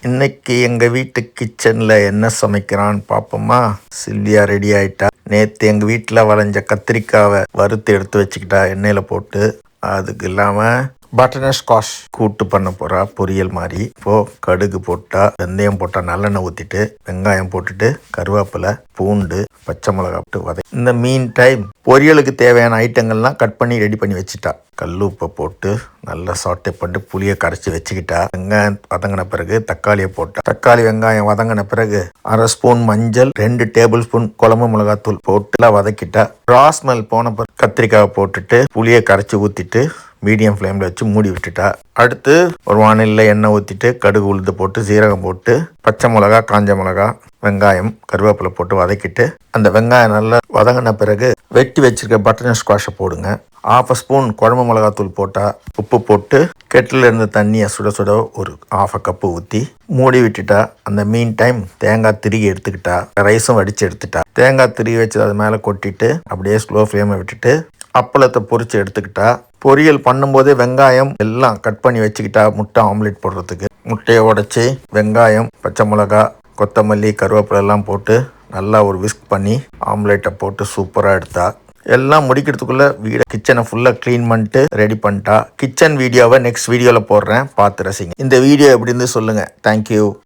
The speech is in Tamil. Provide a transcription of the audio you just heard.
இன்னைக்கு எங்கள் வீட்டு கிச்சனில் என்ன சமைக்கிறான்னு பார்ப்போமா. சில்வியா ரெடி ஆயிட்டா. நேற்று எங்கள் வீட்டில் வளைஞ்ச கத்திரிக்காவை வறுத்து எடுத்து வச்சுக்கிட்டா எண்ணெயில் போட்டு. அதுக்கு இல்லாமல் பட்டர் ஸ்காஷ் கூட்டு பண்ண போகிறா, பொரியல் மாதிரி. இப்போது கடுகு போட்டா, வெந்தயம் போட்டால் நல்லெண்ணெய் ஊற்றிட்டு, வெங்காயம் போட்டுட்டு, கருவேப்பிலை, பூண்டு, பச்சை மிளகா போட்டு இந்த மீன் டைம் பொரியலுக்கு தேவையான ஐட்டங்கள்லாம் கட் பண்ணி ரெடி பண்ணி வச்சுட்டா. கல் உப்பை போட்டு நல்லா சாட்டை பண்ணிட்டு புளியை கரைச்சி வச்சுக்கிட்டா. வெங்காயம் வதங்கின பிறகு தக்காளியை போட்டா. தக்காளி வெங்காயம் வதங்கின பிறகு 1/2 ஸ்பூன் மஞ்சள், 2 டேபிள் ஸ்பூன் குழம்பு மிளகாத்தூள் போட்டு வதக்கிட்டா. ராஸ்மெல் போன பிறகு கத்திரிக்காவை போட்டுட்டு புளியை கரைச்சி ஊற்றிட்டு மீடியம் ஃப்ளேமில் வச்சு மூடி விட்டுட்டா. அடுத்து ஒரு வானிலையில் எண்ணெய் ஊற்றிட்டு கடுகு உளுந்து போட்டு சீரகம் போட்டு பச்சை மிளகா, காஞ்ச மிளகா, வெங்காயம், கருவேப்பிலை போட்டு வதக்கிட்டு அந்த வெங்காயம் நல்லா வதங்கின பிறகு வெட்டி வச்சிருக்க பட்டர் ஸ்குவாஷை போடுங்க. 1/2 ஸ்பூன் குழம்பு மிளகாத்தூள் போட்டால் உப்பு போட்டு கெட்டில் இருந்த தண்ணியை சுட சுட ஒரு 1/2 கப்பு ஊற்றி மூடி விட்டுட்டா. அந்த மீன் டைம் தேங்காய் திருகி எடுத்துக்கிட்டா. ரைஸும் வடித்து எடுத்துட்டா. தேங்காய் திருகி வச்சு அது மேலே கொட்டிட்டு அப்படியே ஸ்லோ ஃப்ளேமை விட்டுட்டு அப்பளத்தை பொரித்து எடுத்துக்கிட்டா. பொரியல் பண்ணும்போதே வெங்காயம் எல்லாம் கட் பண்ணி வச்சுக்கிட்டா. முட்டை ஆம்லேட் போடுறதுக்கு முட்டையை உடச்சி வெங்காயம், பச்சை மிளகா, கொத்தமல்லி, கருவேப்பிலை எல்லாம் போட்டு நல்லா ஒரு விஸ்க் பண்ணி ஆம்லேட்டை போட்டு சூப்பராக எடுத்தா. எல்லாம் முடிக்கிறதுக்குள்ளே கிச்சனை ஃபுல்லாக க்ளீன் பண்ணிட்டு ரெடி பண்ணிட்டா. கிச்சன் வீடியோவை நெக்ஸ்ட் வீடியோவில் போடுறேன், பார்த்து ரசிங்க. இந்த வீடியோ எப்படி இருந்து சொல்லுங்கள். தேங்க்யூ.